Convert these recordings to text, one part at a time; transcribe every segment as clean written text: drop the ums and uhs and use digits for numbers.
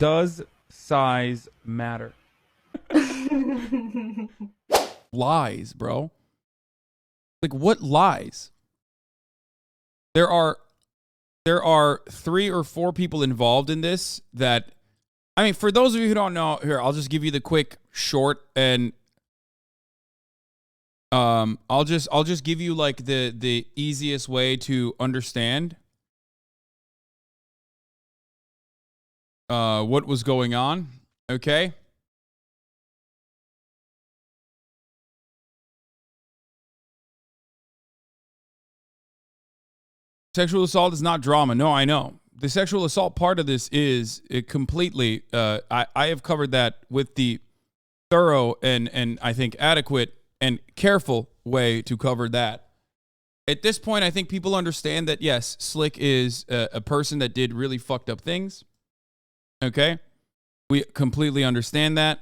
Does size matter? Lies, bro. Like, what lies? There are 3 or 4 people involved in this that, I mean, for those of you who don't know, here, I'll just give you the quick short, and I'll just give you like the easiest way to understand what was going on, okay? Sexual assault is not drama. No, I know. The sexual assault part of this is completely, I have covered that with the thorough and I think adequate and careful way to cover that. At this point, I think people understand that, yes, Slick is a person that did really fucked up things. Okay? We completely understand that.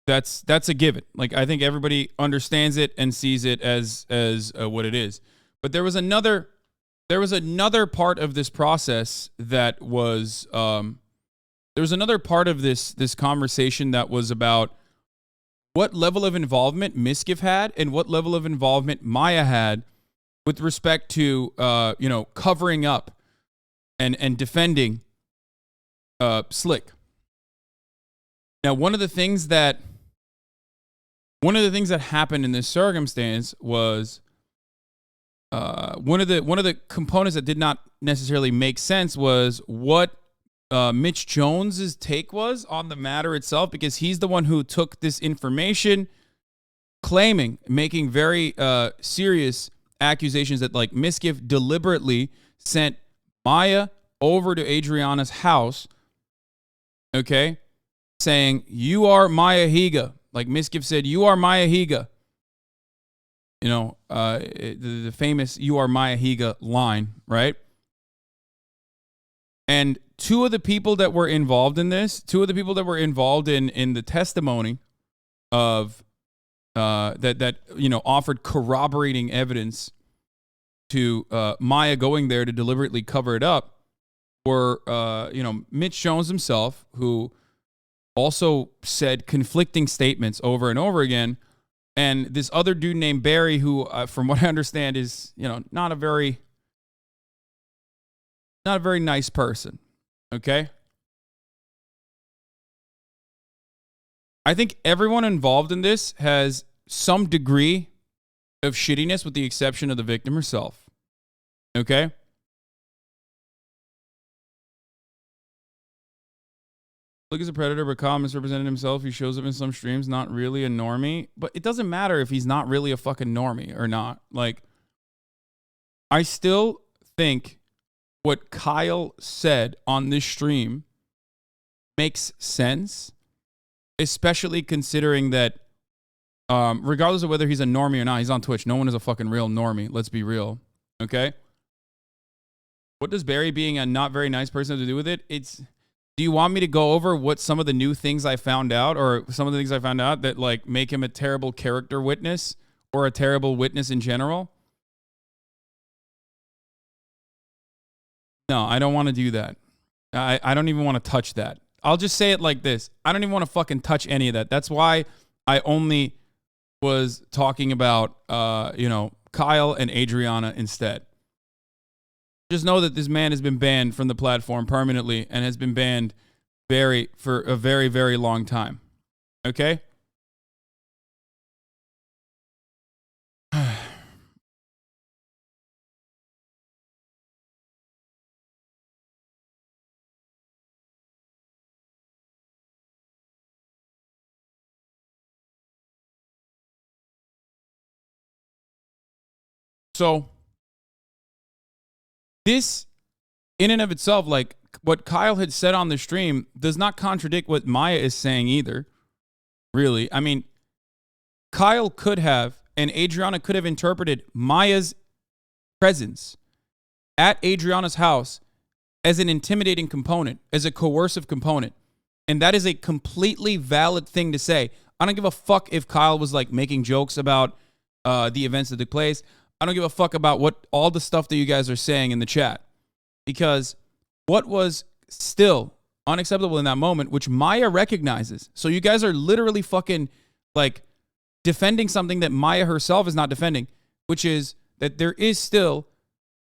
That's a given. Like, I think everybody understands it and sees it as what it is. But there was another part of this process that was there was another part of this conversation that was about what level of involvement Miskiff had and what level of involvement Maya had with respect to covering up and defending Slick. Now, one of the things that happened in this circumstance was one of the components that did not necessarily make sense was what Mitch Jones's take was on the matter itself, because he's the one who took this information, making very serious accusations that, like, Miskiff deliberately sent Maya over to Adriana's house, okay, saying, "You are Maya Higa." Like, Miskiff said, "You are Maya Higa." You know, the famous "You are Maya Higa" line, right? And two of the people that were involved in this, in the testimony of that offered corroborating evidence to Maya going there to deliberately cover it up, were Mitch Jones himself, who also said conflicting statements over and over again, and this other dude named Barry, who, from what I understand, is not a very nice person. Okay? I think everyone involved in this has some degree of shittiness, with the exception of the victim herself. Okay? Look, is a predator, but Kyle misrepresented himself. He shows up in some streams, not really a normie. But it doesn't matter if he's not really a fucking normie or not. Like, I still think what Kyle said on this stream makes sense, especially considering that regardless of whether he's a normie or not, he's on Twitch. No one is a fucking real normie. Let's be real. Okay? What does Barry being a not very nice person have to do with it? Do you want me to go over what some of the new things I found out, or some of the things I found out that, like, make him a terrible character witness or a terrible witness in general? No, I don't want to do that. I don't even want to touch that. I'll just say it like this. I don't even want to fucking touch any of that. That's why I only was talking about, Kyle and Adriana instead. Just know that this man has been banned from the platform permanently and has been banned for a very, very long time. Okay? So, this, in and of itself, like, what Kyle had said on the stream does not contradict what Maya is saying either, really. I mean, Kyle could have, and Adriana could have interpreted Maya's presence at Adriana's house as an intimidating component, as a coercive component. And that is a completely valid thing to say. I don't give a fuck if Kyle was, like, making jokes about the events that took place. I don't give a fuck about all the stuff that you guys are saying in the chat. Because what was still unacceptable in that moment, which Maya recognizes. So you guys are literally fucking like defending something that Maya herself is not defending, which is that there is still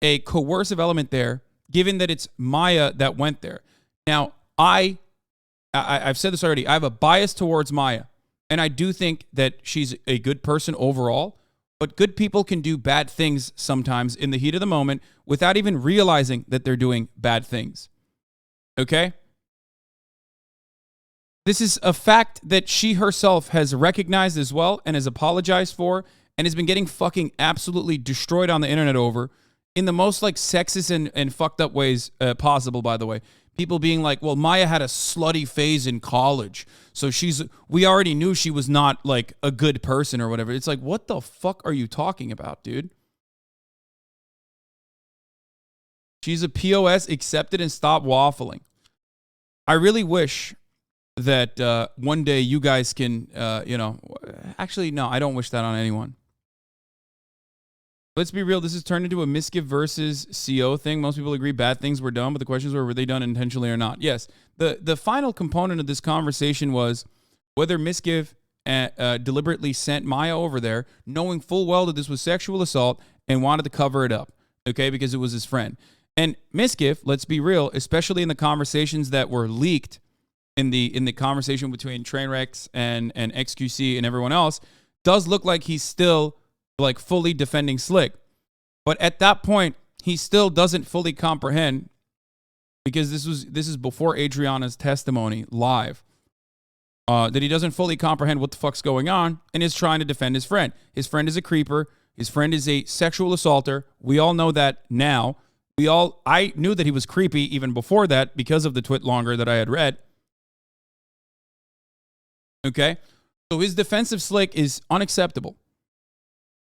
a coercive element there, given that it's Maya that went there. Now, I've said this already. I have a bias towards Maya, and I do think that she's a good person overall, but good people can do bad things sometimes in the heat of the moment without even realizing that they're doing bad things. Okay? This is a fact that she herself has recognized as well and has apologized for and has been getting fucking absolutely destroyed on the internet over in the most like sexist and fucked up ways possible, by the way. People being like, well, Maya had a slutty phase in college. So we already knew she was not like a good person or whatever. It's like, what the fuck are you talking about, dude? She's a POS, accept it and stop waffling. I really wish that one day you guys can, actually, no, I don't wish that on anyone. Let's be real. This has turned into a Misgive versus CO thing. Most people agree bad things were done, but the questions were they done intentionally or not? Yes. The final component of this conversation was whether Misgive deliberately sent Maya over there, knowing full well that this was sexual assault and wanted to cover it up, okay, because it was his friend. And Misgive, let's be real, especially in the conversations that were leaked in the conversation between Trainwrecks and XQC and everyone else, does look like he's still like fully defending Slick. But at that point, he still doesn't fully comprehend, because this is before Adriana's testimony live, that he doesn't fully comprehend what the fuck's going on and is trying to defend his friend. His friend is a creeper. His friend is a sexual assaulter. We all know that now. I knew that he was creepy even before that because of the twit longer that I had read. Okay? So his defense of Slick is unacceptable.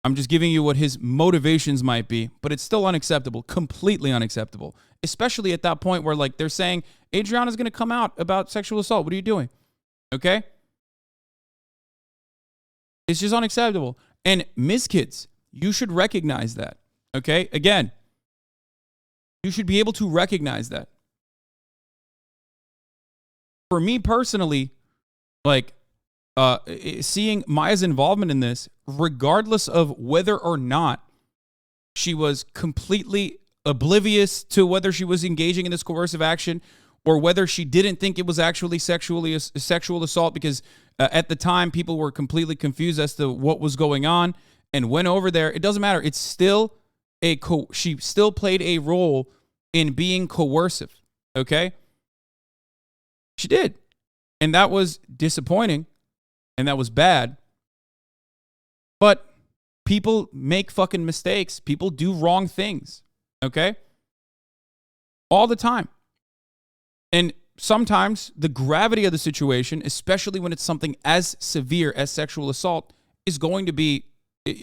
I'm just giving you what his motivations might be, but it's still unacceptable, completely unacceptable, especially at that point where like they're saying Adriana's going to come out about sexual assault. What are you doing? Okay? It's just unacceptable. And Kids, you should recognize that. Okay? Again, you should be able to recognize that. For me personally, like, seeing Maya's involvement in this, regardless of whether or not she was completely oblivious to whether she was engaging in this coercive action or whether she didn't think it was actually sexual assault, because at the time people were completely confused as to what was going on and went over there. It doesn't matter. It's still she still played a role in being coercive. Okay? She did. And that was disappointing. And that was bad. But people make fucking mistakes. People do wrong things. Okay? All the time. And sometimes the gravity of the situation, especially when it's something as severe as sexual assault, is going to be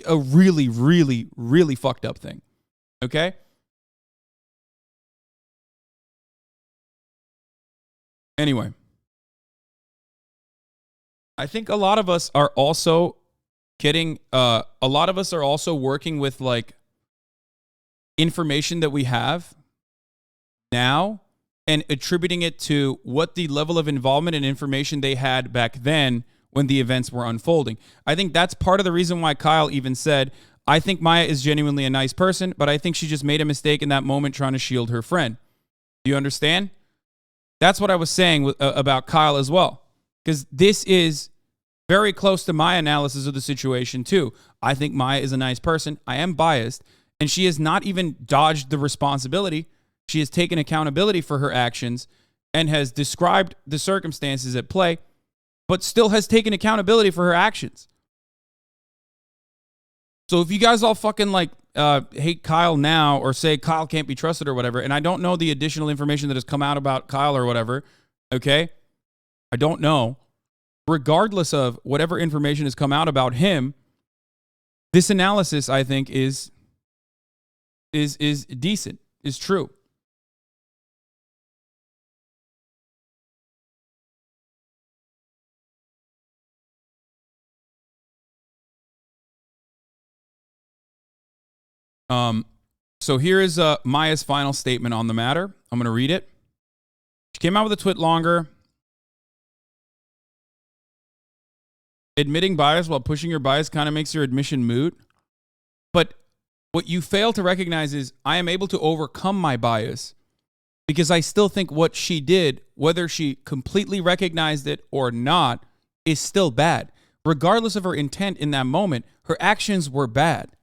a really, really, really fucked up thing. Okay? Anyway. I think a lot of us are also working with like information that we have now and attributing it to what the level of involvement and information they had back then when the events were unfolding. I think that's part of the reason why Kyle even said, I think Maya is genuinely a nice person, but I think she just made a mistake in that moment trying to shield her friend. Do you understand? That's what I was saying about Kyle as well. Because this is very close to my analysis of the situation, too. I think Maya is a nice person. I am biased. And she has not even dodged the responsibility. She has taken accountability for her actions and has described the circumstances at play, but still has taken accountability for her actions. So if you guys all fucking like hate Kyle now or say Kyle can't be trusted or whatever, and I don't know the additional information that has come out about Kyle or whatever, okay? I don't know. Regardless of whatever information has come out about him, this analysis, I think, is decent, is true. So here is Maya's final statement on the matter. I'm going to read it. She came out with a tweet longer. Admitting bias while pushing your bias kind of makes your admission moot. But what you fail to recognize is I am able to overcome my bias because I still think what she did, whether she completely recognized it or not, is still bad. Regardless of her intent in that moment, her actions were bad.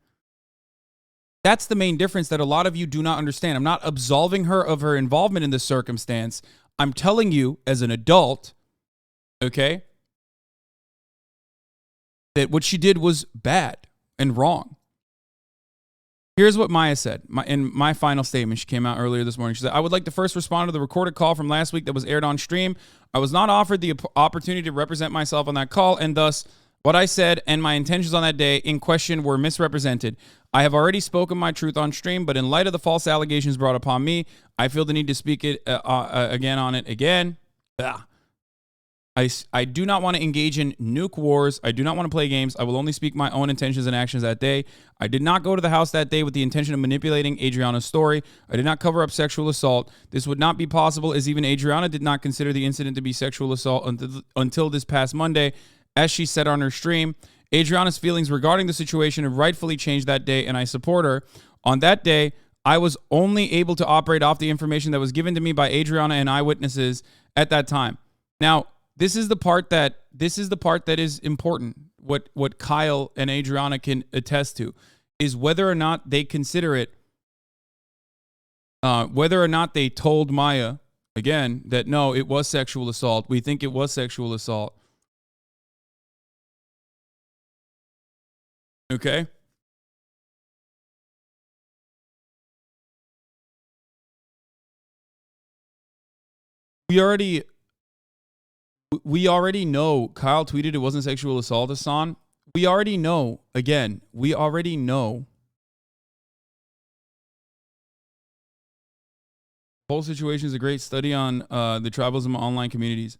That's the main difference that a lot of you do not understand. I'm not absolving her of her involvement in this circumstance. I'm telling you as an adult, okay, that what she did was bad and wrong. Here's what Maya said in my final statement. She came out earlier this morning. She said, I would like to first respond to the recorded call from last week that was aired on stream. I was not offered the opportunity to represent myself on that call, and thus what I said and my intentions on that day in question were misrepresented. I have already spoken my truth on stream, but in light of the false allegations brought upon me, I feel the need to speak it again on it again. I do not want to engage in nuke wars. I do not want to play games. I will only speak my own intentions and actions that day. I did not go to the house that day with the intention of manipulating Adriana's story. I did not cover up sexual assault. This would not be possible as even Adriana did not consider the incident to be sexual assault until this past Monday. As she said on her stream, Adriana's feelings regarding the situation have rightfully changed that day, and I support her. On that day, I was only able to operate off the information that was given to me by Adriana and eyewitnesses at that time. Now, this is the part that is important. What Kyle and Adriana can attest to is whether or not they consider it, whether or not they told Maya again that no, it was sexual assault. We think it was sexual assault. Okay. We already know Kyle tweeted it wasn't sexual assault, Hasan. We already know, again, we already know. The whole situation is a great study on the tribalism of online communities.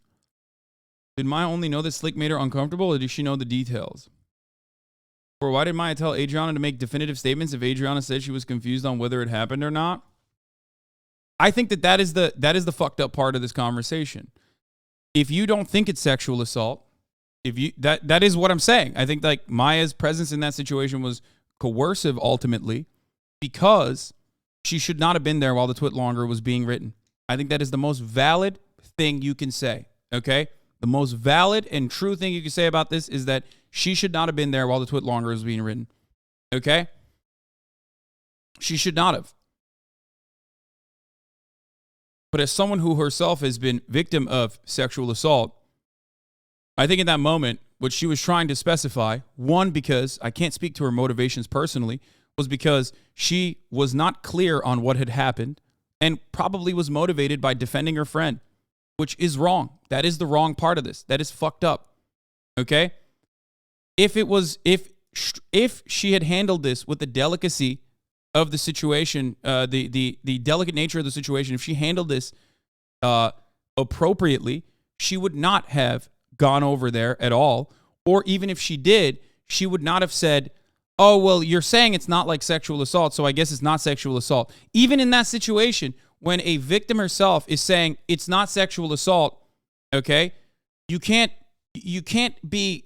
Did Maya only know that Slick made her uncomfortable, or did she know the details? Or why did Maya tell Adriana to make definitive statements if Adriana said she was confused on whether it happened or not? I think that is the fucked up part of this conversation. If you don't think it's sexual assault, that is what I'm saying. I think like Maya's presence in that situation was coercive ultimately because she should not have been there while the tweet longer was being written. I think that is the most valid thing you can say, okay? The most valid and true thing you can say about this is that she should not have been there while the tweet longer was being written, okay? She should not have. But as someone who herself has been victim of sexual assault, I think in that moment, what she was trying to specify, one, because I can't speak to her motivations personally, was because she was not clear on what had happened and probably was motivated by defending her friend, which is wrong. That is the wrong part of this. That is fucked up. Okay? If she had handled this with the delicacy of the situation, the delicate nature of the situation, if she handled this appropriately, she would not have gone over there at all. Or even if she did, she would not have said, oh, well, you're saying it's not like sexual assault, so I guess it's not sexual assault. Even in that situation, when a victim herself is saying it's not sexual assault, okay, you can't be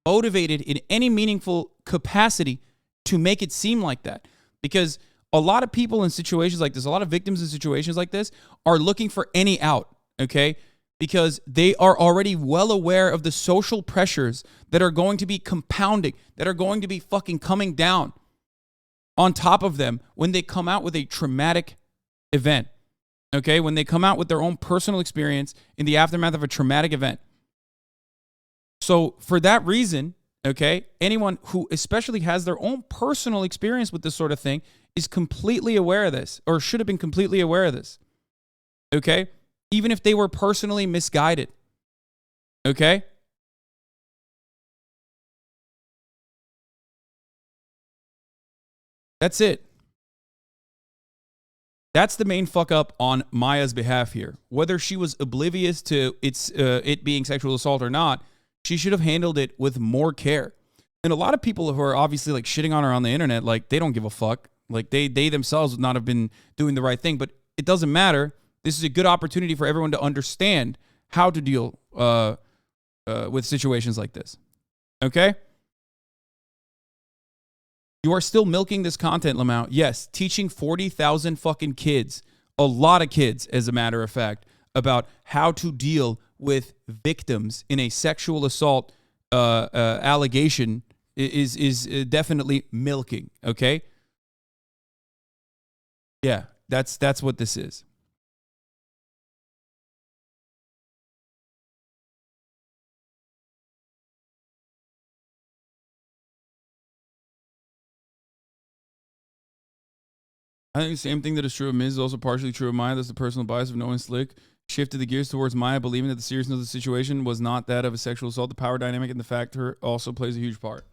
motivated in any meaningful capacity to make it seem like that. Because a lot of people in situations like this, a lot of victims in situations like this are looking for any out, okay? Because they are already well aware of the social pressures that are going to be compounding, that are going to be fucking coming down on top of them when they come out with a traumatic event, okay? When they come out with their own personal experience in the aftermath of a traumatic event. So for that reason, okay, anyone who especially has their own personal experience with this sort of thing is completely aware of this, or should have been completely aware of this, okay? Even if they were personally misguided, okay? That's it. That's the main fuck up on Maya's behalf here. Whether she was oblivious to it being sexual assault or not, she should have handled it with more care. And a lot of people who are obviously like shitting on her on the internet, like they don't give a fuck. Like they themselves would not have been doing the right thing, but it doesn't matter. This is a good opportunity for everyone to understand how to deal with situations like this. Okay? You are still milking this content, Lamau. Yes, teaching 40,000 fucking kids, a lot of kids, as a matter of fact, about how to deal with victims in a sexual assault allegation is definitely milking. Okay? Yeah, that's what this is. I think the same thing that is true of Miz is also partially true of Maya. That's the personal bias of knowing Slick shifted the gears towards Maya, believing that the seriousness of the situation was not that of a sexual assault. The power dynamic and the factor also plays a huge part.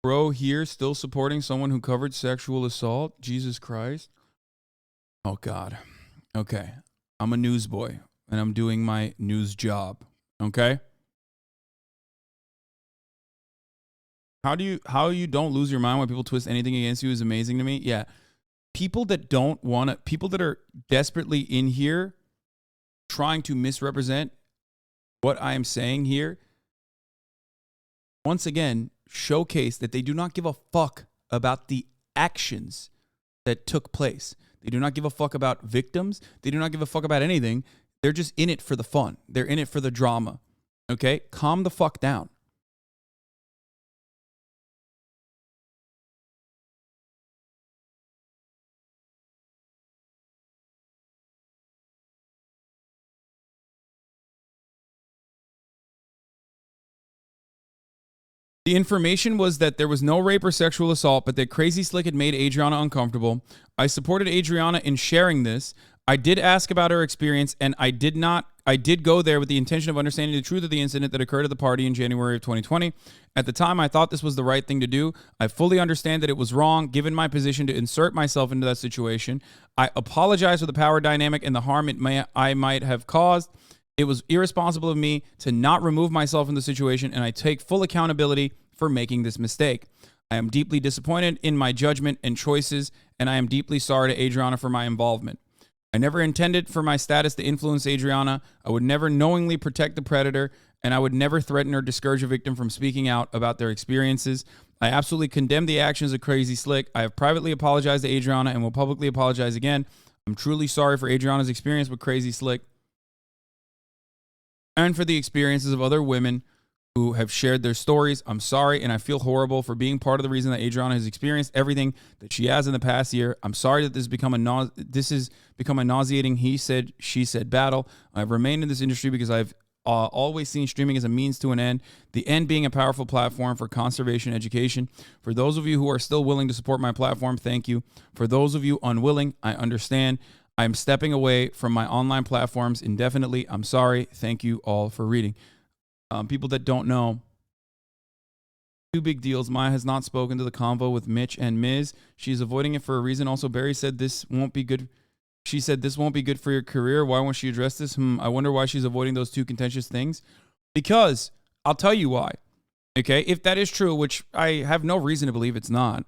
Bro here still supporting someone who covered sexual assault? Jesus Christ. Oh, God. Okay. I'm a newsboy, and I'm doing my news job. Okay? How you don't lose your mind when people twist anything against you is amazing to me. Yeah. People that don't want to, people that are desperately in here trying to misrepresent what I am saying here, once again, showcase that they do not give a fuck about the actions that took place. They do not give a fuck about victims. They do not give a fuck about anything. They're just in it for the fun. They're in it for the drama. Okay? Calm the fuck down. The information was that there was no rape or sexual assault, but that Crazy Slick had made Adriana uncomfortable. I supported Adriana in sharing this. I did ask about her experience, and I did go there with the intention of understanding the truth of the incident that occurred at the party in January of 2020. At the time, I thought this was the right thing to do. I fully understand that it was wrong, given my position, to insert myself into that situation. I apologize for the power dynamic and the harm I might have caused. It was irresponsible of me to not remove myself from the situation, and I take full accountability for making this mistake. I am deeply disappointed in my judgment and choices, and I am deeply sorry to Adriana for my involvement. I never intended for my status to influence Adriana. I would never knowingly protect the predator, and I would never threaten or discourage a victim from speaking out about their experiences. I absolutely condemn the actions of Crazy Slick. I have privately apologized to Adriana and will publicly apologize again. I'm truly sorry for Adriana's experience with Crazy Slick and for the experiences of other women who have shared their stories. I'm sorry, and I feel horrible for being part of the reason that Adriana has experienced everything that she has in the past year. I'm sorry that this has become a nauseating he said, she said battle. I've remained in this industry because I've always seen streaming as a means to an end, the end being a powerful platform for conservation education. For those of you who are still willing to support my platform, thank you. For those of you unwilling, I understand. I'm stepping away from my online platforms indefinitely. I'm sorry. Thank you all for reading. People that don't know, two big deals. Maya has not spoken to the convo with Mitch and Miz. She's avoiding it for a reason. Also, Barry said this won't be good. She said this won't be good for your career. Why won't she address this? I wonder why she's avoiding those two contentious things. Because I'll tell you why. Okay, if that is true, which I have no reason to believe it's not,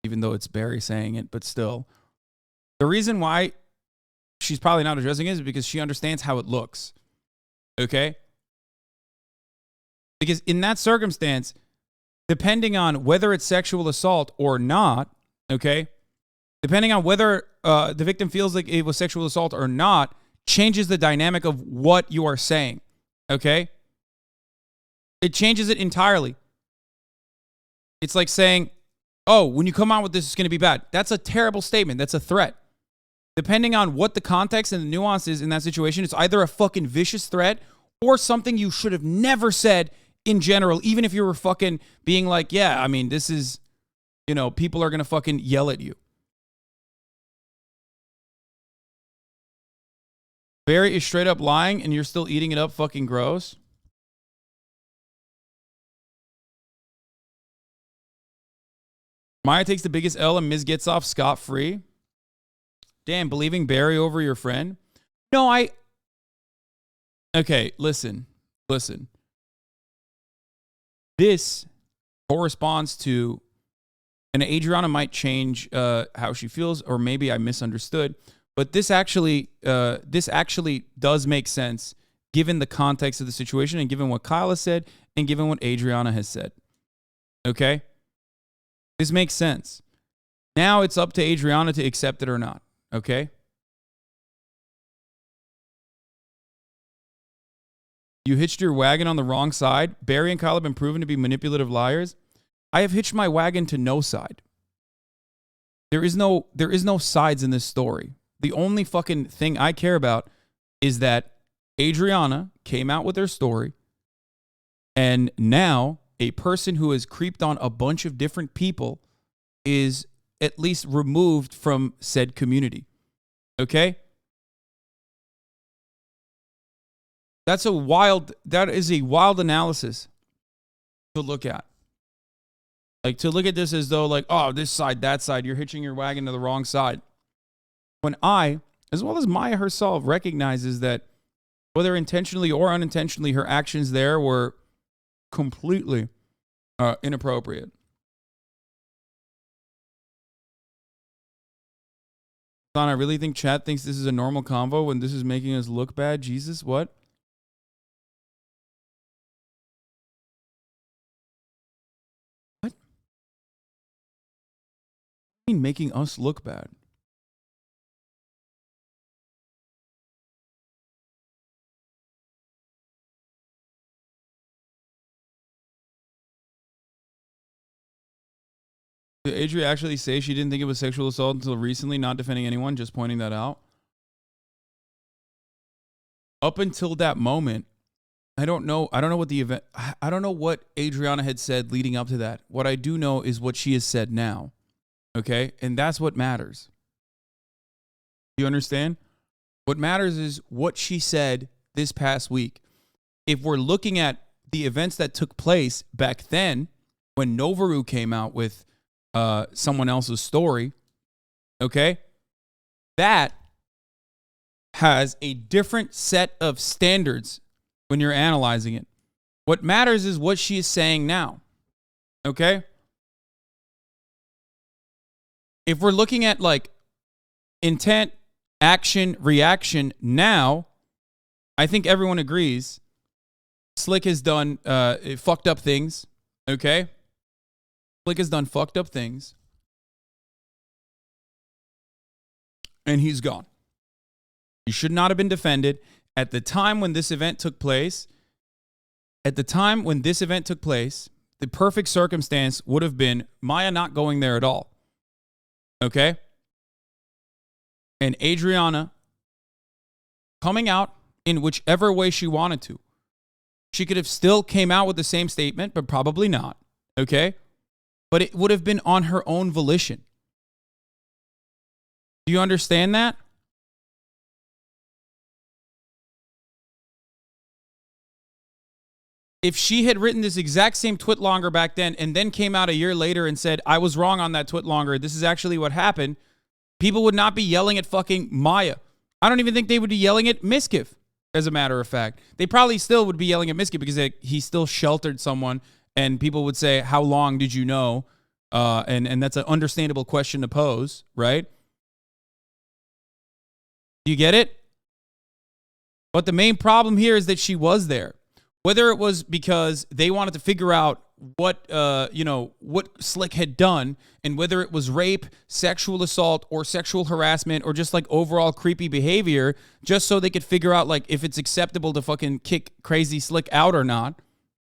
even though it's Barry saying it, but still. The reason why she's probably not addressing it is because she understands how it looks. Okay? Because in that circumstance, depending on whether it's sexual assault or not, okay, depending on whether the victim feels like it was sexual assault or not, changes the dynamic of what you are saying, okay? It changes it entirely. It's like saying, oh, when you come out with this, it's going to be bad. That's a terrible statement. That's a threat. Depending on what the context and the nuance is in that situation, it's either a fucking vicious threat or something you should have never said in general, even if you were fucking being like, yeah, I mean, this is, people are going to fucking yell at you. Barry is straight up lying and you're still eating it up, fucking gross. Maya takes the biggest L and Miz gets off scot-free. Damn, believing Barry over your friend? No, Okay, listen. This corresponds to And Adriana might change how she feels, or maybe I misunderstood. But this actually does make sense given the context of the situation and given what Kyle has said and given what Adriana has said. Okay? This makes sense. Now it's up to Adriana to accept it or not. Okay? You hitched your wagon on the wrong side. Barry and Kyle have been proven to be manipulative liars. I have hitched my wagon to no side. There is no sides in this story. The only fucking thing I care about is that Adriana came out with her story, and now a person who has creeped on a bunch of different people is at least removed from said community. Okay? That is a wild analysis to look at. Like, to look at this as though, like, oh, this side, that side, you're hitching your wagon to the wrong side. When I, as well as Maya herself, recognizes that whether intentionally or unintentionally, her actions there were completely inappropriate. Son, I really think chat thinks this is a normal convo when this is making us look bad. Jesus, what? What? What do you mean making us look bad? Did Adria actually say she didn't think it was sexual assault until recently, not defending anyone, just pointing that out? Up until that moment, I don't know what the event, I don't know what Adriana had said leading up to that. What I do know is what she has said now. Okay? And that's what matters. You understand? What matters is what she said this past week. If we're looking at the events that took place back then, when Novaru came out with someone else's story, okay, that has a different set of standards when you're analyzing it. What matters is what she is saying now, okay? If we're looking at like intent, action, reaction now, I think everyone agrees Slick has done fucked up things, okay? Slick has done fucked up things. And he's gone. He should not have been defended. At the time when this event took place, the perfect circumstance would have been Maya not going there at all. Okay? And Adriana coming out in whichever way she wanted to. She could have still came out with the same statement, but probably not. Okay? But it would have been on her own volition. Do you understand that? If she had written this exact same twit longer back then and then came out a year later and said, I was wrong on that twit longer, this is actually what happened, people would not be yelling at fucking Maya. I don't even think they would be yelling at Miskiff, as a matter of fact. They probably still would be yelling at Miskiff because he still sheltered someone, and people would say, how long did you know? And that's an understandable question to pose, right? Do you get it? But the main problem here is that she was there. Whether it was because they wanted to figure out what Slick had done, and whether it was rape, sexual assault, or sexual harassment, or just like overall creepy behavior, just so they could figure out like if it's acceptable to fucking kick crazy Slick out or not.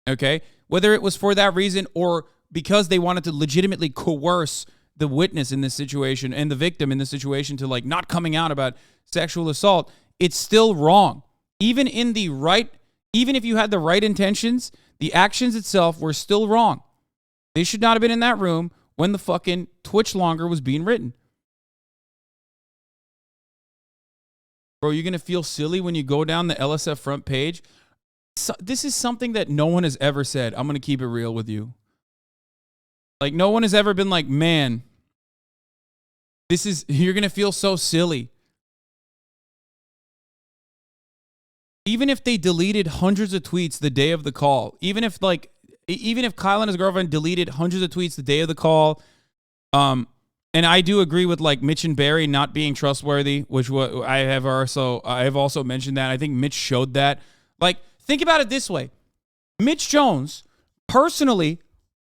Okay? Whether it was for that reason or because they wanted to legitimately coerce the witness in this situation and the victim in this situation to like not coming out about sexual assault, it's still wrong. Even if you had the right intentions, the actions itself were still wrong. They should not have been in that room when the fucking Twitch longer was being written. Bro, you're going to feel silly when you go down the LSF front page. So, this is something that no one has ever said. I'm going to keep it real with you. Like, no one has ever been like, man, you're going to feel so silly. Even if they deleted hundreds of tweets the day of the call, even if Kyle and his girlfriend deleted hundreds of tweets the day of the call, And I do agree with like Mitch and Barry not being trustworthy, which I have also mentioned that. I think Mitch showed that. Like, think about it this way. Mitch Jones personally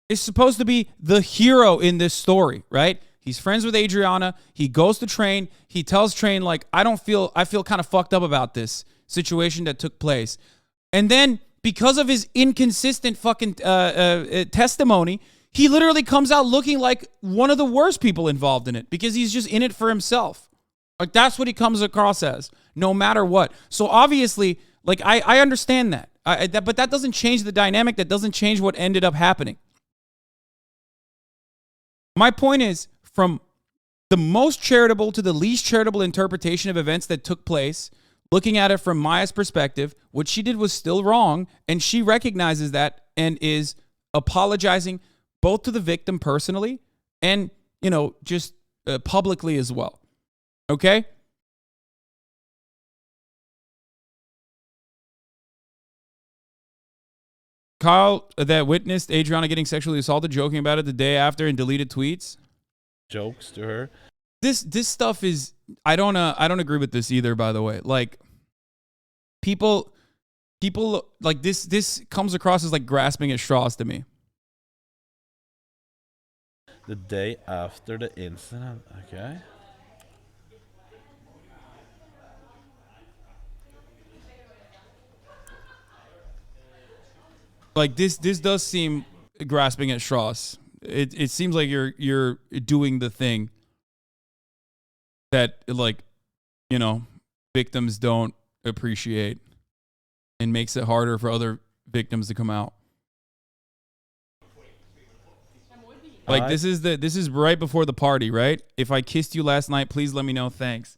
is supposed to be the hero in this story, right? He's friends with Adriana. He goes to Train. He tells Train, like, I feel kind of fucked up about this situation that took place. And then because of his inconsistent fucking testimony, he literally comes out looking like one of the worst people involved in it because he's just in it for himself. Like, that's what he comes across as, no matter what. So obviously, like, I understand that. But that doesn't change the dynamic. That doesn't change what ended up happening. My point is, from the most charitable to the least charitable interpretation of events that took place, looking at it from Maya's perspective, what she did was still wrong, and she recognizes that and is apologizing both to the victim personally and, you know, just publicly as well. Okay? Kyle, that witnessed Adriana getting sexually assaulted, joking about it the day after and deleted tweets. Jokes to her. This stuff is, I don't agree with this either, by the way. Like, people like this comes across as like grasping at straws to me. The day after the incident, okay. Like, this does seem grasping at straws. It seems like you're doing the thing that, like, you know, victims don't appreciate and makes it harder for other victims to come out. Like, this is right before the party, right? If I kissed you last night, please let me know. Thanks.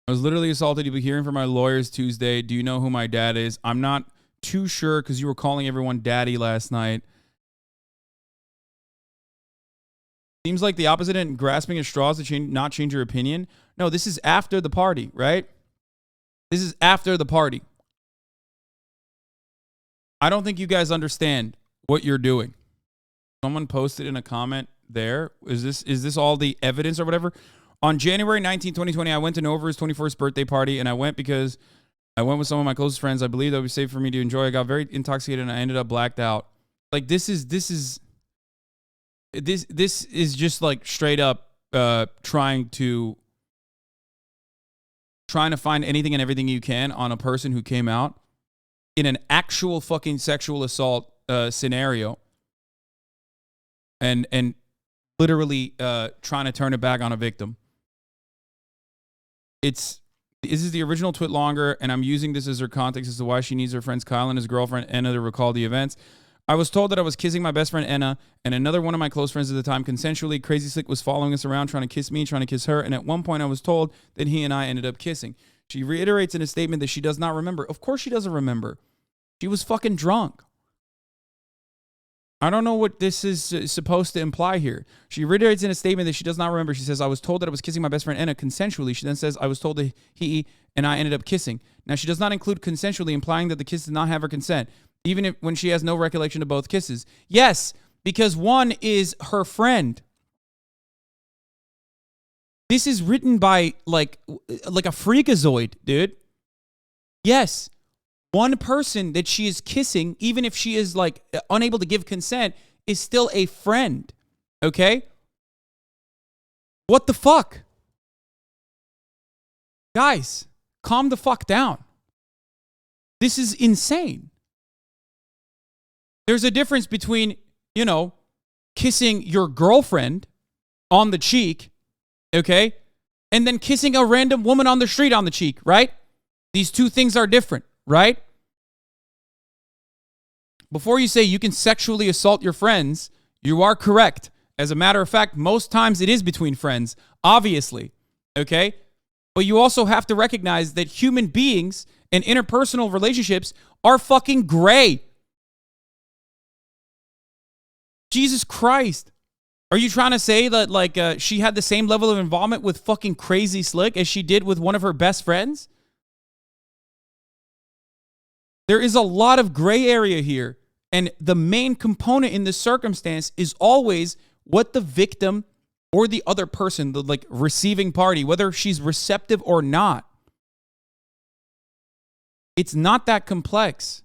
I was literally assaulted. You'll be hearing from my lawyers Tuesday. Do you know who my dad is? I'm not too sure because you were calling everyone daddy last night. Seems like the opposite and grasping at straws to not change your opinion. No, this is after the party, right? This is after the party. I don't think you guys understand what you're doing. Someone posted in a comment there. Is this all the evidence or whatever? On January 19, 2020, I went to Nova's 21st birthday party, and I went because I went with some of my closest friends. I believed that would be safe for me to enjoy. I got very intoxicated, and I ended up blacked out. Like, this is just like straight up trying to find anything and everything you can on a person who came out in an actual fucking sexual assault scenario, and literally trying to turn it back on a victim. This is the original twit longer, and I'm using this as her context as to why she needs her friends Kyle and his girlfriend Anna to recall the events. I was told that I was kissing my best friend Anna and another one of my close friends at the time consensually. Crazy Slick was following us around, trying to kiss me, trying to kiss her, and at one point I was told that he and I ended up kissing. She reiterates in a statement that she does not remember. Of course she doesn't remember. She was fucking drunk. I don't know what this is supposed to imply here. She reiterates in a statement that she does not remember. She says, I was told that I was kissing my best friend Anna consensually. She then says, I was told that he and I ended up kissing. Now, she does not include consensually, implying that the kiss did not have her consent, even when she has no recollection of both kisses. Yes, because one is her friend. This is written by like a freakazoid, dude. Yes. One person that she is kissing, even if she is like unable to give consent, is still a friend. Okay? What the fuck? Guys, calm the fuck down. This is insane. There's a difference between, you know, kissing your girlfriend on the cheek, okay? And then kissing a random woman on the street on the cheek, right? These two things are different, right? Before you say you can sexually assault your friends, you are correct. As a matter of fact, most times it is between friends, obviously, okay? But you also have to recognize that human beings and interpersonal relationships are fucking gray. Jesus Christ. Are you trying to say that, like, she had the same level of involvement with fucking Crazy Slick as she did with one of her best friends? There is a lot of gray area here, and the main component in this circumstance is always what the victim or the other person, the like receiving party, whether she's receptive or not. It's not that complex.